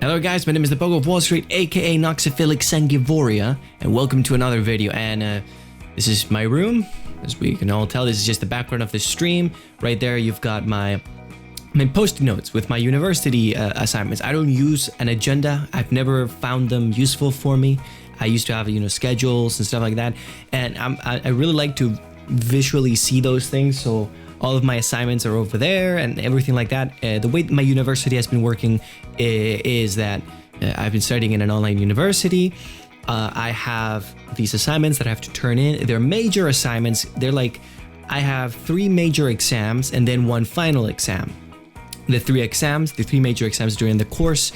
Hello guys, my name is the Mobo of Wall Street, aka Noxophilic Sanguivoria, and welcome to another video. And this is my room. As we can all tell, this is just the background of the stream. Right there, you've got my post-it notes with my university assignments. I don't use an agenda. I've never found them useful for me. I used to have, schedules and stuff like that, and I really like to visually see those things. So all of my assignments are over there and everything like that. The way my university has been working is that I've been studying in an online university. I have these assignments that I have to turn in. They're major assignments. They're like, I have 3 major exams and then 1 final exam. The 3 major exams during the course,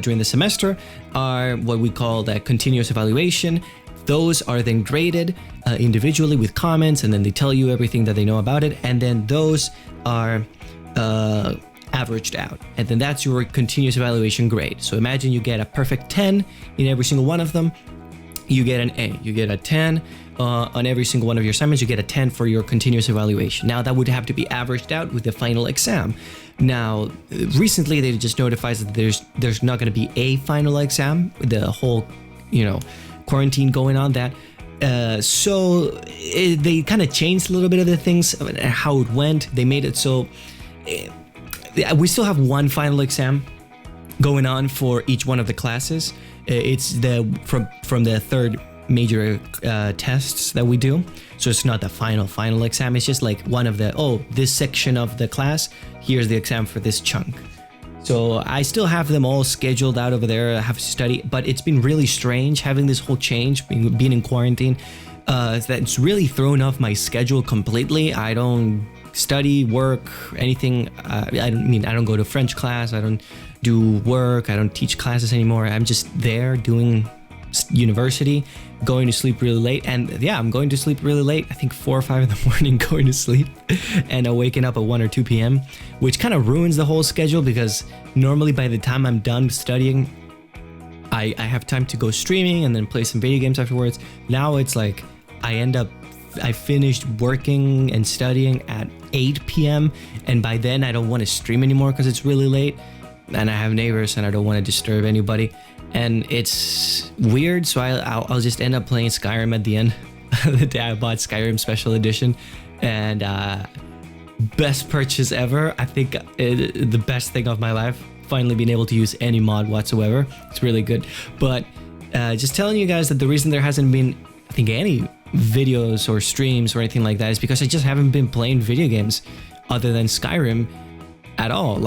during the semester, are what we call the continuous evaluation. Those are then graded individually with comments, and then they tell you everything that they know about it, and then those are averaged out, and then that's your continuous evaluation grade. So imagine you get a perfect 10 in every single one of them, you get an A. You get a 10 on every single one of your assignments, you get a 10 for your continuous evaluation. Now that would have to be averaged out with the final exam. Now recently they just notified that there's not going to be a final exam, the whole quarantine going on, that they kind of changed a little bit of the things, how it went. They made it so we still have 1 final exam going on for each one of the classes. It's from the 3rd major tests that we do. So it's not the final exam. It's just like one of the, this section of the class, here's the exam for this chunk. So I still have them all scheduled out over there. I have to study, but it's been really strange having this whole change, being in quarantine. That it's really thrown off my schedule completely. I don't study, work, anything. I don't go to French class. I don't do work. I don't teach classes anymore. I'm just there doing university, going to sleep really late. And yeah, I'm going to sleep really late. I think 4 or 5 in the morning going to sleep, and waking up at 1 or 2 p.m., which kind of ruins the whole schedule, because normally by the time I'm done studying, I have time to go streaming and then play some video games afterwards. Now it's like I finished working and studying at 8 p.m. and by then I don't want to stream anymore because it's really late, and I have neighbors and I don't want to disturb anybody, and it's weird. So I'll just end up playing Skyrim at the end. The day I bought Skyrim Special Edition, and best purchase ever. I think the best thing of my life, finally being able to use any mod whatsoever. It's really good. But just telling you guys that the reason there hasn't been, I think, any videos or streams or anything like that is because I just haven't been playing video games other than Skyrim at all.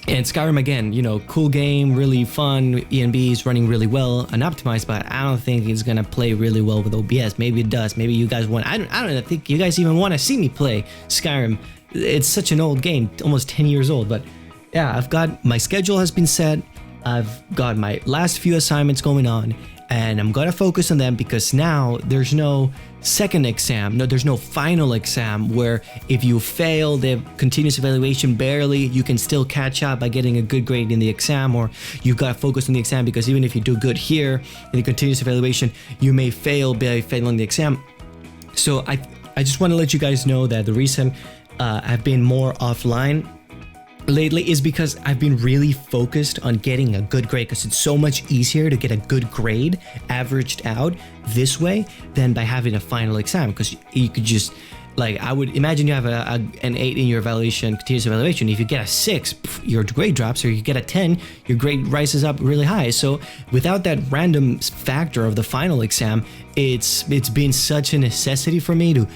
And Skyrim, again, cool game, really fun. ENB is running really well and optimized, but I don't think it's gonna play really well with OBS. Maybe it does. Maybe you guys want. I don't think you guys even want to see me play Skyrim. It's such an old game, almost 10 years old. But yeah, I've got my schedule has been set. I've got my last few assignments going on, and I'm gonna focus on them, because now there's no second exam. No, there's no final exam where if you fail the continuous evaluation barely, you can still catch up by getting a good grade in the exam, or you've got to focus on the exam, because even if you do good here in the continuous evaluation, you may fail by failing the exam. So I just want to let you guys know that the reason I've been more offline lately is because I've been really focused on getting a good grade, because it's so much easier to get a good grade averaged out this way than by having a final exam, because you could just, I would imagine you have an 8 in your evaluation, continuous evaluation. If you get a 6, your grade drops, or you get a 10, your grade rises up really high. So without that random factor of the final exam, it's been such a necessity for me to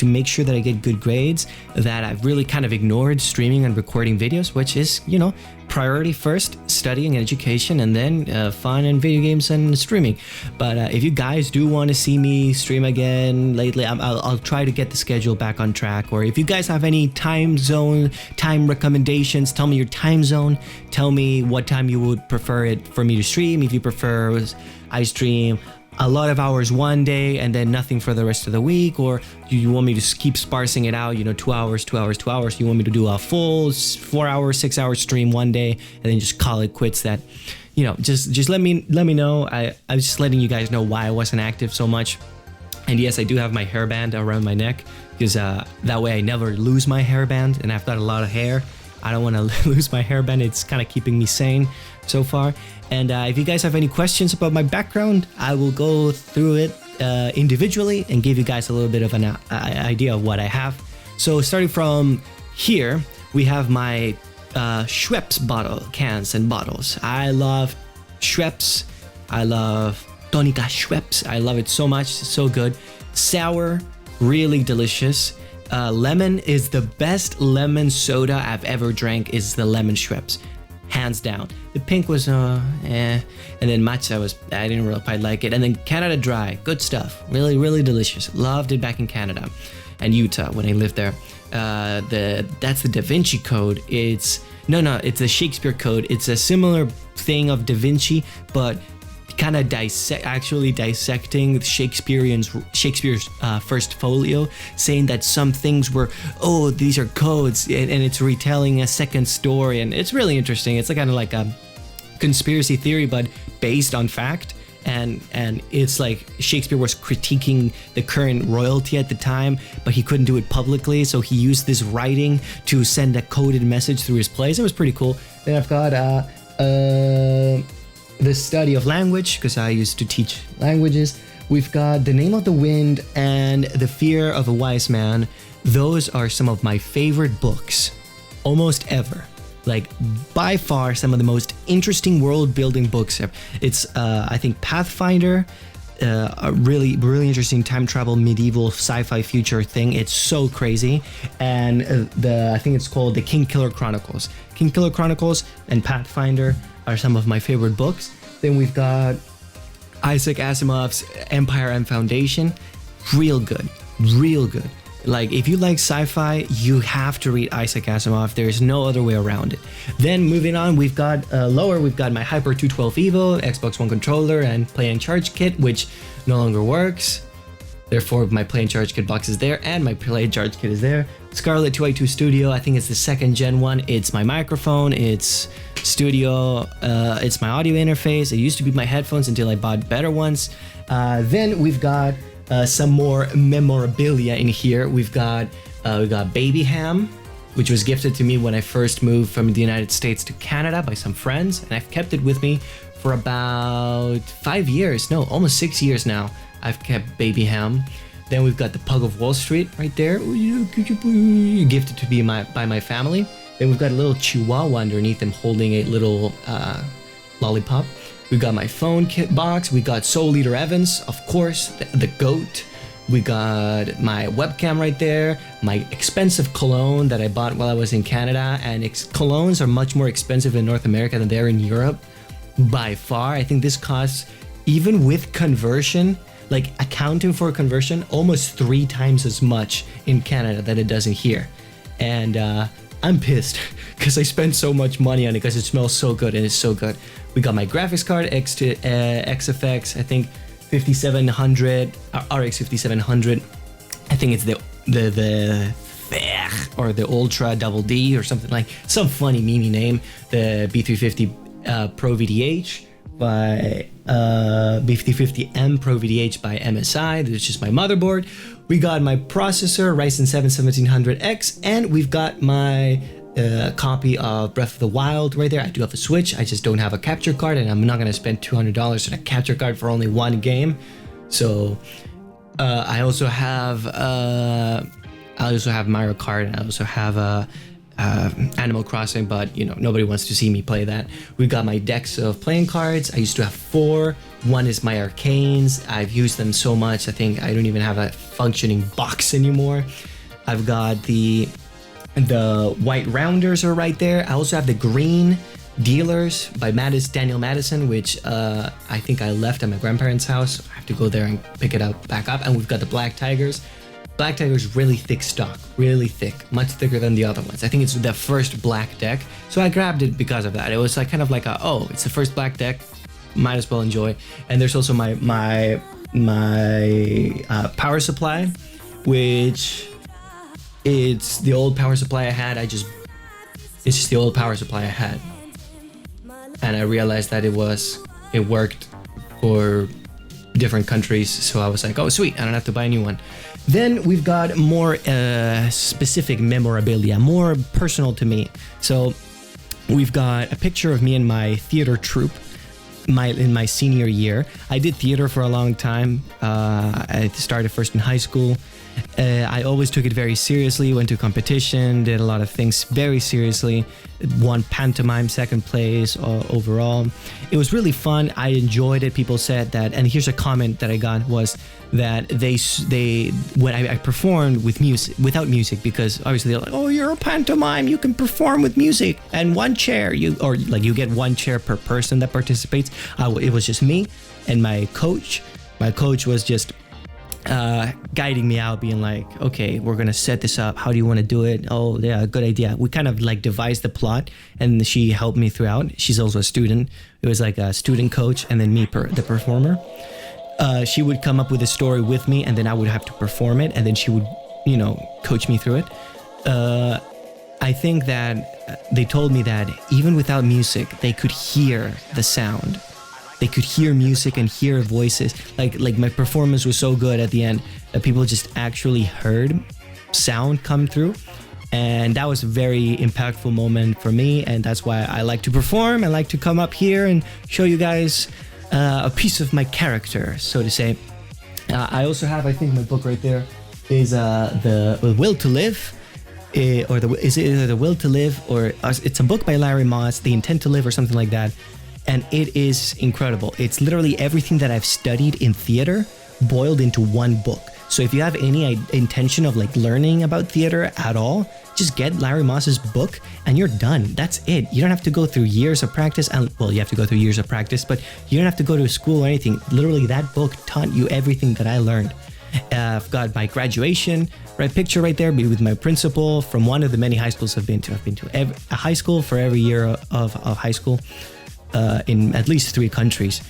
make sure that I get good grades that I've really kind of ignored streaming and recording videos, which is, priority first, studying and education, and then fun and video games and streaming. But if you guys do want to see me stream again lately, I'll try to get the schedule back on track. Or if you guys have any time recommendations, tell me your time zone. Tell me what time you would prefer it for me to stream. If you prefer I stream a lot of hours one day and then nothing for the rest of the week, or you want me to keep sparsing it out, 2 hours, 2 hours, 2 hours. You want me to do a full 4 hour, 6 hour stream one day and then just call it quits. That, just let me know. I was just letting you guys know why I wasn't active so much. And yes, I do have my hairband around my neck, because that way I never lose my hairband, and I've got a lot of hair. I don't want to lose my hairband. It's kind of keeping me sane so far. And if you guys have any questions about my background, I will go through it individually and give you guys a little bit of an idea of what I have. So starting from here, we have my Schweppes cans and bottles. I love Schweppes. I love Tonica Schweppes. I love it so much. It's so good. Sour, really delicious. Lemon is the best lemon soda I've ever drank. Is the lemon Schweppes, hands down. The pink was and then matcha I didn't really quite like it. And then Canada Dry, good stuff. Really, really delicious. Loved it back in Canada and Utah when I lived there. That's the Da Vinci Code. It's the Shakespeare Code. It's a similar thing of Da Vinci, but kind of dissecting Shakespeare's first folio, saying that some things were, these are codes, and it's retelling a second story, and it's really interesting. It's kind of like a conspiracy theory, but based on fact. And it's like Shakespeare was critiquing the current royalty at the time, but he couldn't do it publicly, so he used this writing to send a coded message through his plays. It was pretty cool. Then I've got the study of language, because I used to teach languages. We've got The Name of the Wind and The Fear of a Wise Man. Those are some of my favorite books, almost ever. Like, by far, some of the most interesting world-building books. It's, I think, Pathfinder, a really, really interesting time travel, medieval sci-fi future thing. It's so crazy. And I think it's called The Kingkiller Chronicles. Kingkiller Chronicles and Pathfinder are some of my favorite books. Then we've got Isaac Asimov's Empire and Foundation. Real good, real good. Like, if you like sci-fi, you have to read Isaac Asimov. There's no other way around it. Then moving on, we've got lower, we've got my Hyper 212 Evo, Xbox One controller, and Play and Charge kit, which no longer works. Therefore, my Play and Charge kit box is there, and my Play and Charge kit is there. Scarlett 2i2 Studio, I think it's the 2nd gen one. It's my microphone, it's Studio, it's my audio interface. It used to be my headphones until I bought better ones. Then we've got some more memorabilia in here. We got Baby Ham, which was gifted to me when I first moved from the United States to Canada by some friends, and I've kept it with me for about 5 years. No, almost 6 years now. I've kept Baby Ham. Then we've got the Pug of Wall Street right there, gifted to me by my family. Then we've got a little Chihuahua underneath him holding a little lollipop. We got my phone kit box. We got Soul Leader Evans, of course, the GOAT. We got my webcam right there. My expensive cologne that I bought while I was in Canada. And colognes are much more expensive in North America than they're in Europe. By far, I think this costs, even with conversion, like accounting for conversion, almost 3 times as much in Canada than it does in here. And I'm pissed because I spent so much money on it because it smells so good and it's so good. We got my graphics card, XFX, I think 5700, RX 5700. I think it's the or the Ultra Double D or something, like some funny meme name. The B350 Pro-VDH by B350M Pro-VDH by MSI. This is just my motherboard. We got my processor, Ryzen 7 1700X, and we've got my copy of Breath of the Wild right there. I do have a Switch, I just don't have a capture card, and I'm not gonna spend $200 on a capture card for only one game. So I also have Mario Kart, and I also have Animal Crossing, but you know, nobody wants to see me play that. We've got my decks of playing cards. I used to have 4. One is my Arcanes. I've used them so much, I think I don't even have a functioning box anymore. I've got the white rounders are right there. I also have the green dealers by Daniel Madison, which I think I left at my grandparents' house. I have to go there and pick it up back up. And we've got the Black Tigers. Black Tiger's really thick stock, really thick, much thicker than the other ones. I think it's the first black deck, so I grabbed it because of that. It was like kind of like it's the first black deck, might as well enjoy. And there's also my power supply, which it's the old power supply I had. It's just the old power supply I had, and I realized that it worked for different countries, so I was like, oh sweet, I don't have to buy a new one. Then we've got more specific memorabilia, more personal to me. So we've got a picture of me and my theater troupe in my senior year. I did theater for a long time. I started first in high school. I always took it very seriously, went to competition, did a lot of things very seriously, won pantomime, second place overall. It was really fun. I enjoyed it. People said that, and here's a comment that I got, was that they when I performed with music, without music, because obviously they're like, oh, you're a pantomime, you can perform with music and one chair, you get one chair per person that participates. It was just me and my coach. My coach was just guiding me out, being like, okay, we're gonna set this up, how do you want to do it? Oh yeah, good idea. We kind of like devised the plot, and she helped me throughout. She's also a student. It was like a student coach, and then me, the performer. She would come up with a story with me, and then I would have to perform it, and then she would, coach me through it. I think that they told me that even without music, they could hear the sound. They could hear music and hear voices. Like my performance was so good at the end that people just actually heard sound come through. And that was a very impactful moment for me. And that's why I like to perform. I like to come up here and show you guys a piece of my character, so to say. I also have, I think my book right there is The Will to Live. Is it either The Will to Live, or it's a book by Larry Moss, The Intent to Live, or something like that. And it is incredible. It's literally everything that I've studied in theater boiled into one book. So if you have any intention of like learning about theater at all, just get Larry Moss's book and you're done. That's it. You don't have to go through years of practice. Well, you have to go through years of practice, but you don't have to go to school or anything. Literally, that book taught you everything that I learned. I've got my graduation picture right there with my principal from one of the many high schools I've been to. I've been to a high school for every year of high school. In at least 3 countries.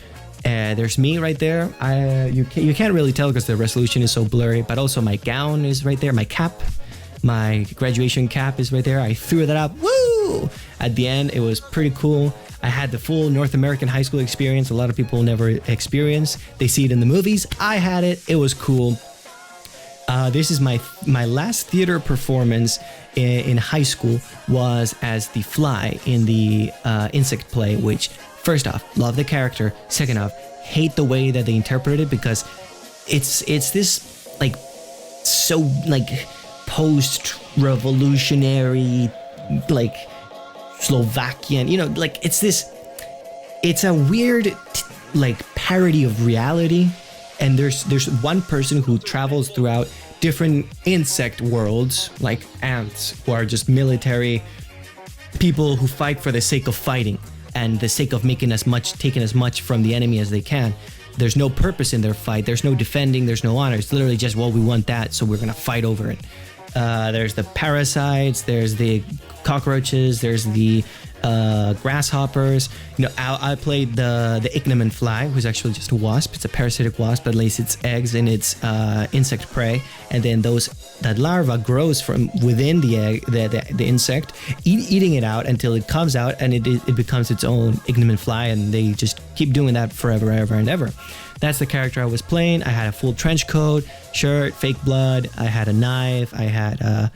There's me right there. You can't really tell because the resolution is so blurry, but also my gown is right there. My cap, my graduation cap is right there. I threw that up. Woo! At the end, it was pretty cool. I had the full North American high school experience. A lot of people never experience. They see it in the movies. I had it. It was cool. This is my last theater performance in high school was as the fly in the insect play, which first off, love the character. Second off, hate the way that they interpret it, because it's this like so like post-revolutionary, like Slovakian, like it's a weird like parody of reality. And there's one person who travels throughout different insect worlds, like ants, who are just military people who fight for the sake of fighting and the sake of taking as much from the enemy as they can. There's no purpose in their fight. There's no defending. There's no honor. It's literally just, well, we want that, so we're gonna fight over it. There's the parasites. There's the cockroaches. There's the grasshoppers. I played the Ichneumon fly, who's actually just a wasp. It's a parasitic wasp that lays its eggs in its insect prey, and then that larva grows from within the egg, the insect, eating it out until it comes out and it becomes its own Ichneumon fly, and they just keep doing that forever, ever, and ever. That's the character I was playing. I had a full trench coat, shirt, fake blood. I had a knife. I had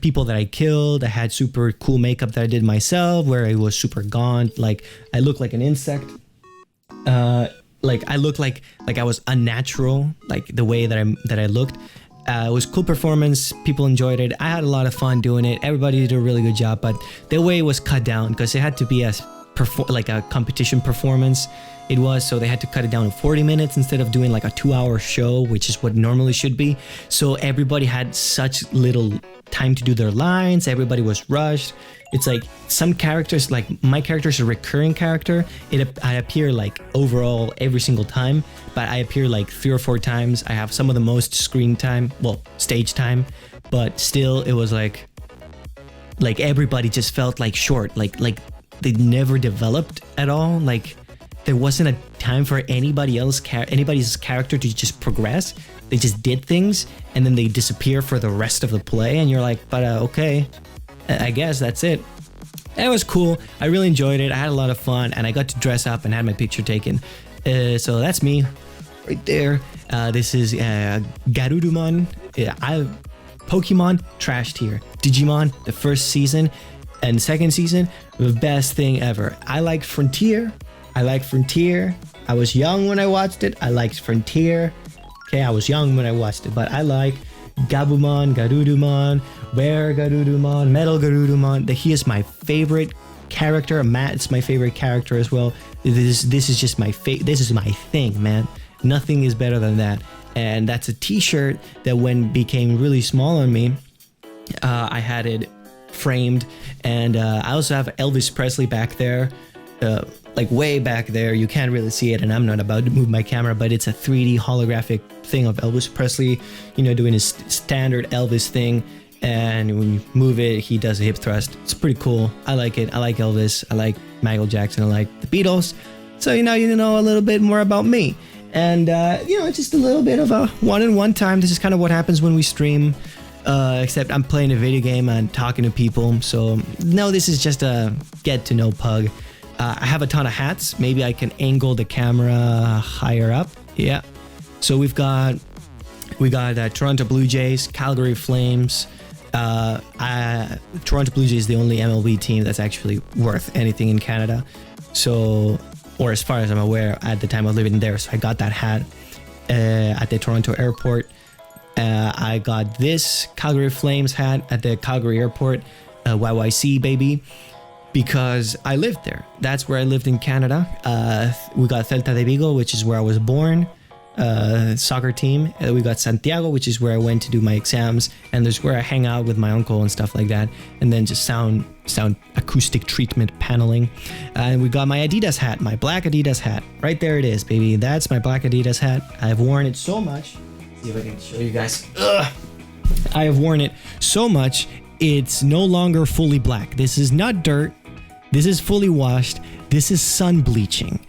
people that I killed. I had super cool makeup that I did myself, where it was super gaunt. Like I looked like an insect. Like I looked like I was unnatural, like the way that I looked. It was a cool performance. People enjoyed it. I had a lot of fun doing it. Everybody did a really good job, but the way it was cut down because it had to be like a competition performance. It was, so they had to cut it down to 40 minutes instead of doing like a 2-hour show, which is what normally should be. So everybody had such little time to do their lines. Everybody was rushed. It's like some characters, like my character is a recurring character. I appear like overall every single time, but I appear like 3 or 4 times. I have some of the most screen time, well, stage time, but still it was like everybody just felt like short, like they never developed at all. Like there wasn't a time for anybody's character to just progress. They just did things and then they disappear for the rest of the play, and you're like, but okay, I guess that's it. It was cool. I really enjoyed it. I had a lot of fun, and I got to dress up and had my picture taken. So that's me. right there. This is Garurumon. Pokemon, trash tier. Digimon, the first season and second season, the best thing ever. I like Frontier. I was young when I watched it. I liked Frontier. Okay, I was young when I watched it, but I like Gabumon, Garurumon, Were Garurumon, Metal Garurumon. He is my favorite character. Matt's my favorite character as well. This is just this is my thing, man. Nothing is better than that. And that's a t-shirt that when became really small on me, I had it framed. And I also have Elvis Presley back there, like way back there. You can't really see it, and I'm not about to move my camera, but it's a 3D holographic thing of Elvis Presley, you know, doing his standard Elvis thing. And when you move it, he does a hip thrust. It's pretty cool. I like it. I like Elvis. I like Michael Jackson. I like the Beatles. So you know a little bit more about me. And it's just a little bit of a one-on-one time. This is kind of what happens when we stream, except I'm playing a video game and talking to people. So no, this is just a get-to-know pug. I have a ton of hats. Maybe I can angle the camera higher up. Yeah. So we got Toronto Blue Jays, Calgary Flames. Toronto Blue Jays is the only MLB team that's actually worth anything in Canada. So, or as far as I'm aware, at the time I was living there. So I got that hat at the Toronto airport. I got this Calgary Flames hat at the Calgary airport, YYC baby, because I lived there. That's where I lived in Canada. We got Celta de Vigo, which is where I was born. Soccer team. We got Santiago, which is where I went to do my exams, and there's where I hang out with my uncle and stuff like that, and then just sound acoustic treatment paneling. And we got my Adidas hat, my black Adidas hat. Right there it is, baby. That's my black Adidas hat. I've worn it so much. See if I can show you guys. I have worn it so much, it's no longer fully black. This is not dirt. This is fully washed. This is sun bleaching.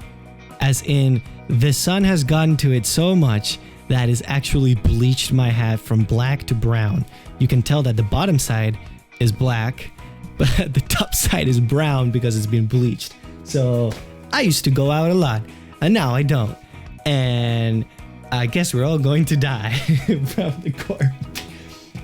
As in, the sun has gotten to it so much that it's actually bleached my hat from black to brown. You can tell that the bottom side is black, but the top side is brown because it's been bleached. So I used to go out a lot, and now I don't. And I guess we're all going to die from the cold.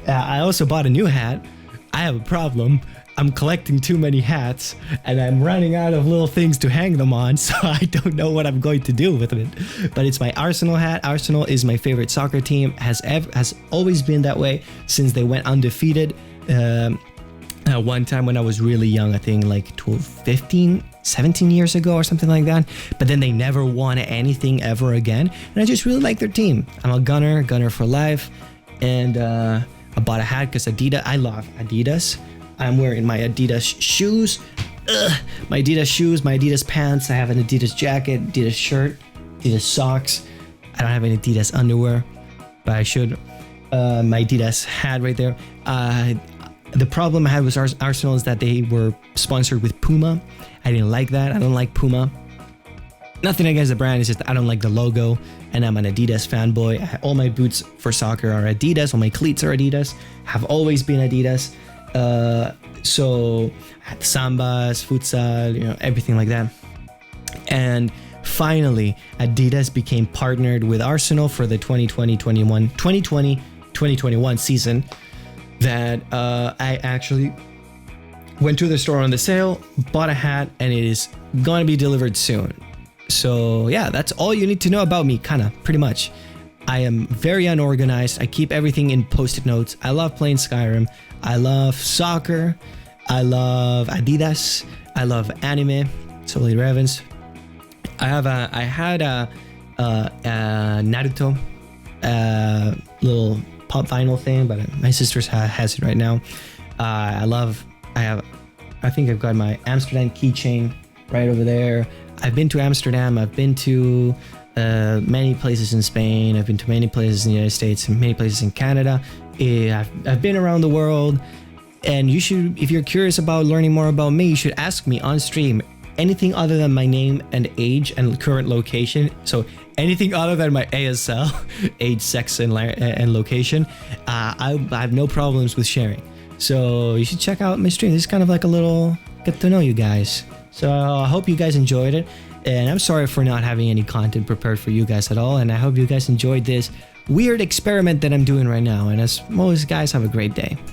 I also bought a new hat. I have a problem. I'm collecting too many hats, and I'm running out of little things to hang them on, so I don't know what I'm going to do with it. But it's my Arsenal hat. Arsenal is my favorite soccer team, has always been that way since they went undefeated. One time when I was really young, I think like 17 years ago or something like that. But then they never won anything ever again, and I just really like their team. I'm a gunner for life, and I bought a hat because I love Adidas. I'm wearing my Adidas shoes. My Adidas shoes, my Adidas pants. I have an Adidas jacket, Adidas shirt, Adidas socks. I don't have any Adidas underwear, but I should. My Adidas hat right there. The problem I had with Arsenal is that they were sponsored with Puma. I didn't like that. I don't like Puma. Nothing against the brand, it's just I don't like the logo, and I'm an Adidas fanboy. All my boots for soccer are Adidas, all my cleats are Adidas, have always been Adidas. So I had Sambas, futsal, everything like that. And finally, Adidas became partnered with Arsenal for the 2020-2021 season. That I actually went to the store on the sale, bought a hat, and it is going to be delivered soon. So yeah, that's all you need to know about me, pretty much. I am very unorganized. I keep everything in post-it notes. I love playing Skyrim. I love soccer. I love Adidas. I love anime. Totally Ravens. I had a Naruto little pop vinyl thing, but my sister has it right now. I think I've got my Amsterdam keychain right over there. I've been to Amsterdam. I've been to many places in Spain. I've been to many places in the United States and many places in Canada. I've been around the world, and you should, if you're curious about learning more about me, you should ask me on stream anything other than my name and age and current location. So anything other than my ASL, age, sex, and location, I have no problems with sharing. So you should check out my stream. This is kind of like a little get to know you guys. So I hope you guys enjoyed it. And I'm sorry for not having any content prepared for you guys at all. And I hope you guys enjoyed this weird experiment that I'm doing right now. And as always, guys, have a great day.